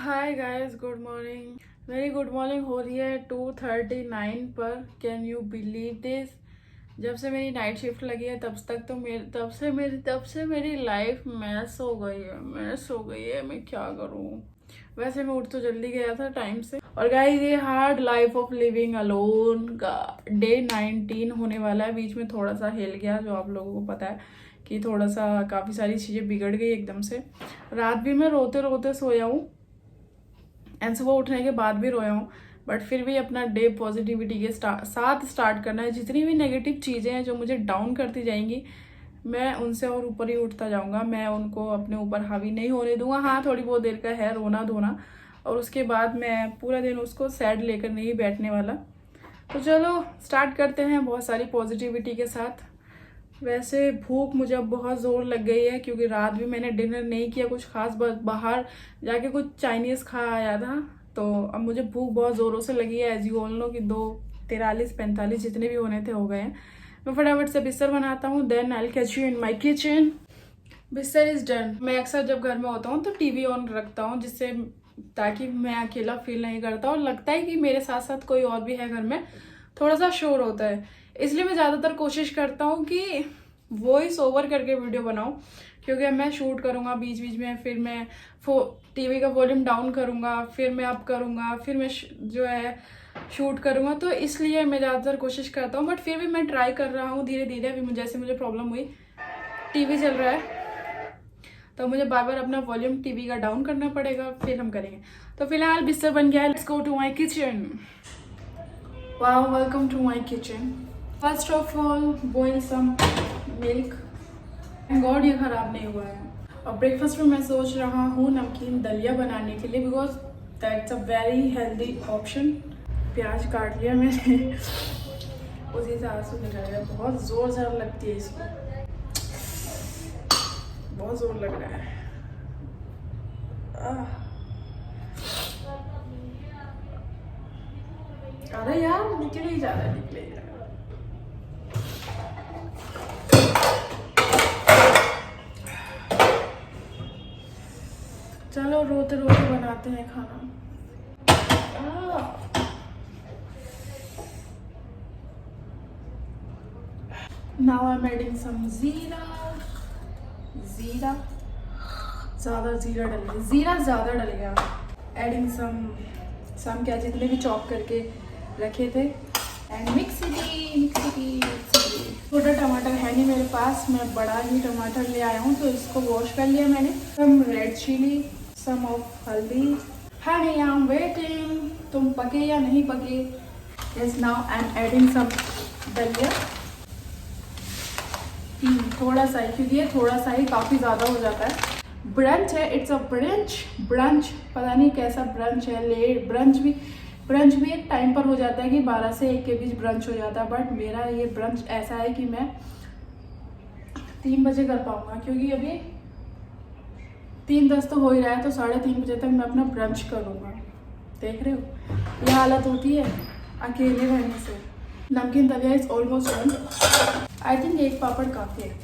Hi guys, good morning. मेरी good morning हो रही है 2:39 पर। Can you believe this? जब से मेरी नाइट शिफ्ट लगी है तब से मेरी लाइफ मैस हो गई है। मैं क्या करूँ? वैसे मैं उठ तो जल्दी गया था टाइम से। और गाइस, ये hard life of living alone का डे 19 होने वाला है। बीच में थोड़ा सा हिल गया, जो आप लोगों को पता है कि थोड़ा सा काफ़ी सारी चीज़ें बिगड़ गई एकदम से। रात भी मैं रोते रोते सोया हूँ एंड सुबह उठने के बाद भी रोया हूँ। बट फिर भी अपना डे पॉजिटिविटी के साथ स्टार्ट करना है। जितनी भी नेगेटिव चीज़ें हैं जो मुझे डाउन करती जाएंगी, मैं उनसे और ऊपर ही उठता जाऊंगा। मैं उनको अपने ऊपर हावी नहीं होने दूंगा। हाँ, थोड़ी बहुत देर का है रोना धोना, और उसके बाद मैं पूरा दिन उसको सैड लेकर नहीं बैठने वाला। तो चलो स्टार्ट करते हैं बहुत सारी पॉजिटिविटी के साथ। वैसे भूख मुझे अब बहुत ज़ोर लग गई है, क्योंकि रात भी मैंने डिनर नहीं किया कुछ खास, बस बाहर जाके कुछ चाइनीज़ खा आया था। तो अब मुझे भूख बहुत ज़ोरों से लगी है। एज यू ऑल नो कि 2:43-45 जितने भी होने थे हो गए हैं। मैं फटाफट से बिस्तर बनाता हूँ, then I will catch you in my kitchen. बिस्तर इज़ डन। मैं अक्सर जब घर में होता हूँ तो टीवी ऑन रखता हूँ, जिससे ताकि मैं अकेला फील नहीं करता, और लगता है कि मेरे साथ साथ कोई और भी है घर में। थोड़ा सा शोर होता है, इसलिए मैं ज़्यादातर कोशिश करता हूँ कि वॉइस ओवर करके वीडियो बनाऊँ। क्योंकि अब मैं शूट करूँगा बीच बीच में, फिर मैं टीवी का वॉल्यूम डाउन करूँगा, फिर मैं अप करूँगा, फिर मैं जो है शूट करूँगा। तो इसलिए मैं ज़्यादातर कोशिश करता हूँ, बट फिर भी मैं ट्राई कर रहा हूँ धीरे धीरे। अभी जैसे मुझे प्रॉब्लम हुई, टीवी चल रहा है तो मुझे बार बार अपना वॉल्यूम टीवी का डाउन करना पड़ेगा, फिर हम करेंगे। तो फिलहाल बिस्तर बन गया है। Let's go to my kitchen. Wow, welcome to my kitchen. First of all boil some milk. Thank god ये खराब नहीं हुआ है। और ब्रेकफास्ट में मैं सोच रहा हूँ नमकीन दलिया बनाने के लिए, because that's a very healthy option. प्याज काट लिया मैंने, उसी से आंसू निकल गया। बहुत जोर जार लगती है इसको, बहुत जोर लग रहा है। अरे यार, निकल ही जा रहा है। चलो रोते रोते बनाते हैं खाना। Now I am adding some jeera. ज़्यादा जीरा डल गया। एडिंग सम क्या, जितने भी चॉप करके रखे थे, एंड मिक्स इट। छोटा टमाटर है नहीं मेरे पास, मैं बड़ा ही टमाटर ले आया हूँ, तो इसको वॉश कर लिया मैंने। Some red chili, some of haldi. Honey, I am waiting. तुम पके या नहीं पके? Yes, now I am adding some daliya. थोड़ा सा ही, क्योंकि ये थोड़ा सा ही काफ़ी ज़्यादा हो जाता है। ब्रंच है, इट्स अ ब्रंच। पता नहीं कैसा ब्रंच है। लेट ब्रंच भी एक टाइम पर हो जाता है कि 12 से 1 के बीच ब्रंच हो जाता है, बट मेरा ये ब्रंच ऐसा है कि मैं 3 बजे कर पाऊंगा, क्योंकि अभी 3:10 तो हो ही रहा है, तो 3:30 बजे तक मैं अपना ब्रंच करूँगा। देख रहे हो ये हालत होती है अकेले रहने से। नमकीन दलिया is almost done. I think एक पापड़ काफ़ी है।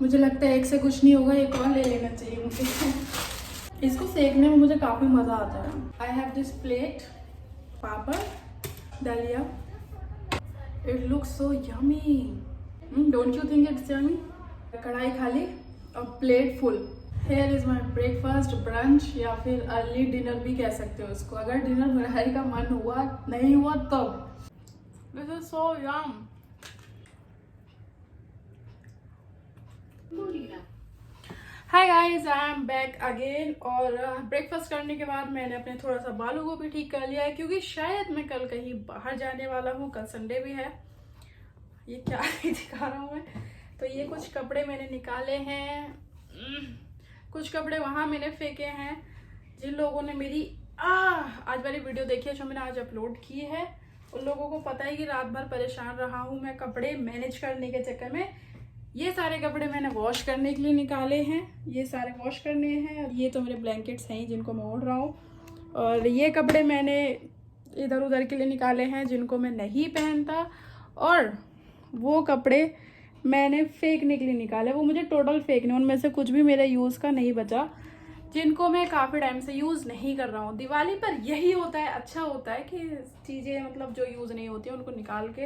मुझे लगता है एक से कुछ नहीं होगा, एक और ले लेना चाहिए मुझे। इसको सेकने में मुझे काफ़ी मज़ा आता है। आई हैव दिस प्लेट, पापड़ दलिया। It looks so yummy. Don't you think it's yummy? कढ़ाई खाली और plate full. Here is my breakfast, brunch, या फिर अर्ली डिनर भी कह सकते हो इसको, अगर डिनर बनाने का मन हुआ नहीं हुआ तब। This is so yum. Hi guys, I am back again. और ब्रेकफास्ट करने के बाद मैंने अपने थोड़ा सा बालों को भी ठीक कर लिया है, क्योंकि शायद मैं कल कहीं बाहर जाने वाला हूँ। कल संडे भी है। ये क्या दिखा रहा हूँ मैं? तो ये कुछ कपड़े मैंने निकाले हैं, कुछ कपड़े वहाँ मैंने फेंके हैं। जिन लोगों ने मेरी आज वाली वीडियो देखी है, जो मैंने आज अपलोड की है, उन लोगों को पता है कि रात भर परेशान रहा हूँ मैं कपड़े मैनेज करने के चक्कर में। ये सारे कपड़े मैंने वॉश करने के लिए निकाले हैं, ये सारे वॉश करने हैं। और ये तो मेरे ब्लैंकेट्स हैं जिनको मैं ओढ़ रहा हूँ। और ये कपड़े मैंने इधर उधर के लिए निकाले हैं जिनको मैं नहीं पहनता। और वो कपड़े मैंने फेंकने के लिए निकाले, वो मुझे टोटल फेंकने, उनमें से कुछ भी मेरे यूज़ का नहीं बचा। जिनको मैं काफ़ी टाइम से यूज़ नहीं कर रहा हूँ। दिवाली पर यही होता है, अच्छा होता है कि चीज़ें मतलब जो यूज़ नहीं होती है उनको निकाल के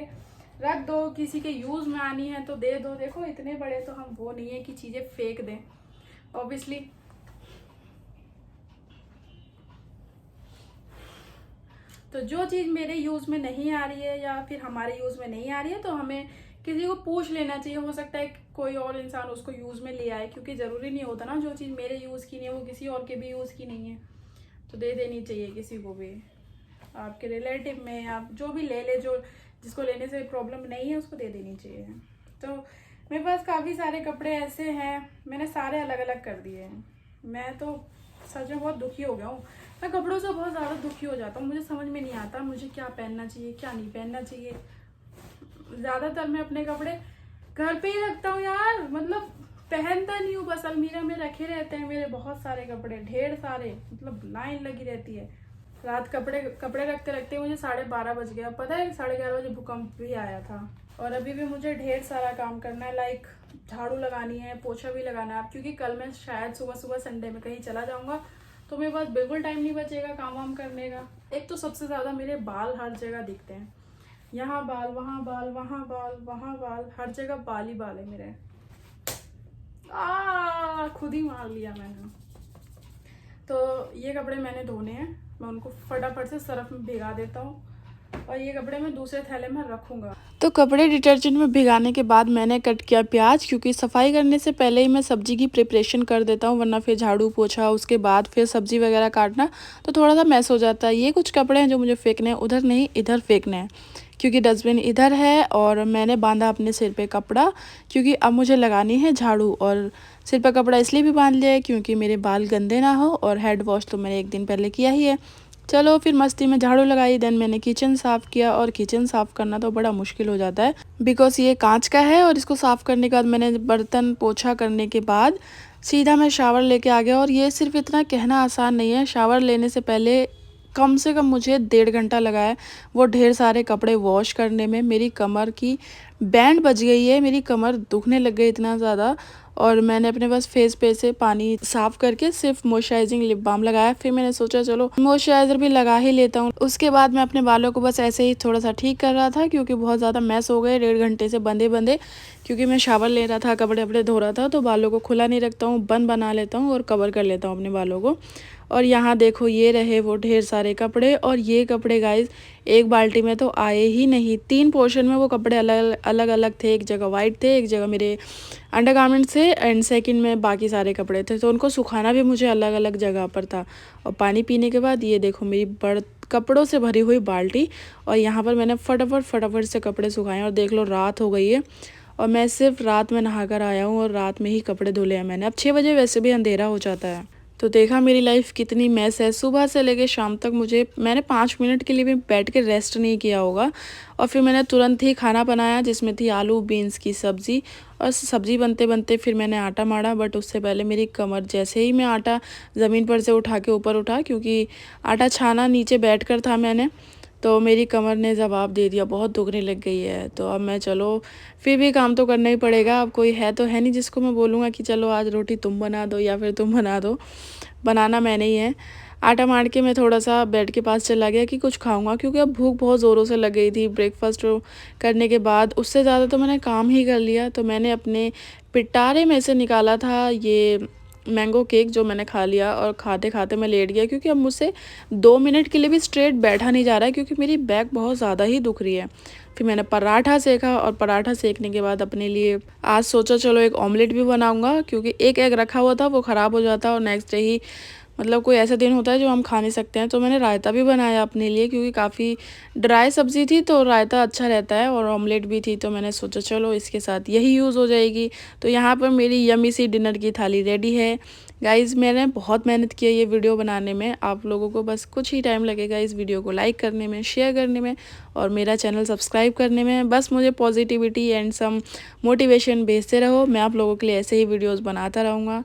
रख दो, किसी के यूज़ में आनी है तो दे दो। देखो इतने बड़े तो हम वो नहीं है कि चीज़ें फेंक दें ऑब्वियसली। तो जो चीज़ मेरे यूज़ में नहीं आ रही है या फिर हमारे यूज़ में नहीं आ रही है तो हमें किसी को पूछ लेना चाहिए। हो सकता है कोई और इंसान उसको यूज़ में ले आए, क्योंकि ज़रूरी नहीं होता ना जो चीज़ मेरे यूज़ की नहीं है वो किसी और के भी यूज़ की नहीं है। तो दे देनी चाहिए किसी को भी, आपके रिलेटिव में आप जो भी ले ले, जो जिसको लेने से प्रॉब्लम नहीं है उसको दे देनी चाहिए। तो मेरे पास काफ़ी सारे कपड़े ऐसे हैं, मैंने सारे अलग अलग कर दिए हैं। मैं तो सच में बहुत दुखी हो गया हूँ। मैं कपड़ों से बहुत ज़्यादा दुखी हो जाता हूँ, मुझे समझ में नहीं आता मुझे क्या पहनना चाहिए क्या नहीं पहनना चाहिए। ज़्यादातर मैं अपने कपड़े घर पे ही रखता हूँ यार, मतलब पहनता नहीं हूँ, बस अलमीरा में रखे रहते हैं मेरे बहुत सारे कपड़े, ढेर सारे, मतलब लाइन लगी रहती है। रात कपड़े रखते रखते मुझे 12:30 बज गया। पता है 11:30 बजे भूकंप भी आया था। और अभी भी मुझे ढेर सारा काम करना है, लाइक झाड़ू लगानी है, पोछा भी लगाना है, क्योंकि कल मैं शायद सुबह सुबह संडे में कहीं चला जाऊंगा तो मेरे पास बिल्कुल टाइम नहीं बचेगा काम वाम करने का। एक तो सबसे ज़्यादा मेरे बाल हर जगह दिखते हैं, यहाँ बाल वहाँ बाल वहाँ बाल वहाँ बाल, हर जगह बाल ही बाल है मेरे। खुद ही मार लिया मैंने। तो ये कपड़े मैंने धोने हैं, मैं उनको फटाफट से सर्फ में भिगा देता हूँ और ये कपड़े मैं दूसरे थैले में रखूँगा। तो कपड़े डिटर्जेंट में भिगाने के बाद मैंने कट किया प्याज, क्योंकि सफाई करने से पहले ही मैं सब्जी की प्रिपरेशन कर देता हूँ, वरना फिर झाड़ू पोछा उसके बाद फिर सब्जी वगैरह काटना तो थोड़ा सा मैस हो जाता है। ये कुछ कपड़े हैं जो मुझे फेंकने हैं, उधर नहीं इधर फेंकने हैं, क्योंकि डस्टबिन इधर है। और मैंने बांधा अपने सिर पे कपड़ा, क्योंकि अब मुझे लगानी है झाड़ू। और सिर पर कपड़ा इसलिए भी बांध लिया है क्योंकि मेरे बाल गंदे ना हो, और हेड वॉश तो मैंने एक दिन पहले किया ही है। चलो फिर मस्ती में झाड़ू लगाई, देन मैंने किचन साफ़ किया। और किचन साफ़ करना तो बड़ा मुश्किल हो जाता है, बिकॉज ये कांच का है। और इसको साफ़ करने के बाद मैंने बर्तन पोछा करने के बाद सीधा मैं शावर लेके आ गया। और ये सिर्फ इतना कहना आसान नहीं है, शावर लेने से पहले कम से कम मुझे 1.5 घंटा लगा है वो ढेर सारे कपड़े वॉश करने में। मेरी कमर की बैंड बज गई है, मेरी कमर दुखने लग गई इतना ज़्यादा। और मैंने अपने बस फेस पे से पानी साफ़ करके सिर्फ मॉइस्चराइजिंग लिप बाम लगाया। फिर मैंने सोचा चलो मॉइस्चराइज़र भी लगा ही लेता हूँ। उसके बाद मैं अपने बालों को बस ऐसे ही थोड़ा सा ठीक कर रहा था, क्योंकि बहुत ज़्यादा मैस हो गए 1.5 घंटे से बंधे बंधे। क्योंकि मैं शावर ले रहा था, कपड़े वपड़े धो रहा था, तो बालों को खुला नहीं रखता हूँ, बंद बना लेता हूँ और कवर कर लेता हूँ अपने बालों को। और यहाँ देखो ये रहे वो ढेर सारे कपड़े। और ये कपड़े गाइस एक बाल्टी में तो आए ही नहीं, 3 पोर्शन में वो कपड़े अलग अलग थे। एक जगह वाइट थे, एक जगह मेरे अंडरगारमेंट से, एंड सेकंड में बाकी सारे कपड़े थे। तो उनको सुखाना भी मुझे अलग अलग जगह पर था। और पानी पीने के बाद ये देखो मेरी कपड़ों से भरी हुई बाल्टी। और यहाँ पर मैंने फटाफट से कपड़े सुखाए। और देख लो रात हो गई है और मैं सिर्फ रात में नहा कर आया हूँ और रात में ही कपड़े धुले हैं मैंने। अब 6 बजे वैसे भी अंधेरा हो जाता है। तो देखा मेरी लाइफ कितनी मैस है। सुबह से लेके शाम तक मैंने 5 मिनट के लिए भी बैठ के रेस्ट नहीं किया होगा। और फिर मैंने तुरंत ही खाना बनाया, जिसमें थी आलू बीन्स की सब्ज़ी। और सब्ज़ी बनते बनते फिर मैंने आटा माड़ा, बट उससे पहले मेरी कमर, जैसे ही मैं आटा ज़मीन पर से उठा के ऊपर उठा, क्योंकि आटा छाना नीचे बैठ कर था मैंने, तो मेरी कमर ने जवाब दे दिया, बहुत दुखने लग गई है। तो अब मैं चलो फिर भी काम तो करना ही पड़ेगा। अब कोई है तो है नहीं जिसको मैं बोलूँगा कि चलो आज रोटी तुम बना दो या फिर तुम बना दो, बनाना मैंने ही है। आटा मार के मैं थोड़ा सा बेड के पास चला गया कि कुछ खाऊंगा, क्योंकि अब भूख बहुत ज़ोरों से लग गई थी। ब्रेकफास्ट करने के बाद उससे ज़्यादा तो मैंने काम ही कर लिया। तो मैंने अपने पिटारे में से निकाला था ये मैंगो केक, जो मैंने खा लिया। और खाते खाते मैं लेट गया, क्योंकि अब मुझसे 2 मिनट के लिए भी स्ट्रेट बैठा नहीं जा रहा है, क्योंकि मेरी बैक बहुत ज़्यादा ही दुख रही है। फिर मैंने पराठा सेका, और पराठा सेकने के बाद अपने लिए आज सोचा चलो एक ऑमलेट भी बनाऊंगा, क्योंकि एक एग रखा हुआ था वो ख़राब हो जाता और नेक्स्ट डे ही, मतलब कोई ऐसा दिन होता है जो हम खा नहीं सकते हैं। तो मैंने रायता भी बनाया अपने लिए, क्योंकि काफ़ी ड्राई सब्ज़ी थी तो रायता अच्छा रहता है, और ऑमलेट भी थी। तो मैंने सोचा चलो इसके साथ यही यूज़ हो जाएगी। तो यहाँ पर मेरी यमी सी डिनर की थाली रेडी है। गाइज़ मैंने बहुत मेहनत की है ये वीडियो बनाने में। आप लोगों को बस कुछ ही टाइम लगेगा इस वीडियो को लाइक करने में, शेयर करने में, और मेरा चैनल सब्सक्राइब करने में। बस मुझे पॉजिटिविटी एंड सम मोटिवेशन भेजते रहो, मैं आप लोगों के लिए ऐसे ही वीडियोज़ बनाता रहूँगा।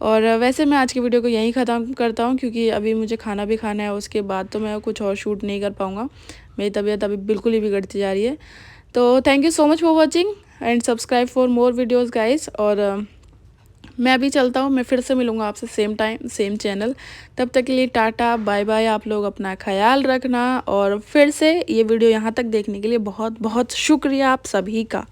और वैसे मैं आज की वीडियो को यहीं ख़त्म करता हूँ, क्योंकि अभी मुझे खाना भी खाना है, उसके बाद तो मैं कुछ और शूट नहीं कर पाऊँगा। मेरी तबीयत अभी बिल्कुल ही बिगड़ती जा रही है। तो thank you so much for watching and subscribe for more videos guys. और मैं अभी चलता हूँ, मैं फिर से मिलूँगा आपसे सेम टाइम सेम चैनल। तब तक के लिए टाटा बाय बाय। आप लोग अपना ख्याल रखना और फिर से ये वीडियो यहाँ तक देखने के लिए बहुत बहुत शुक्रिया आप सभी का।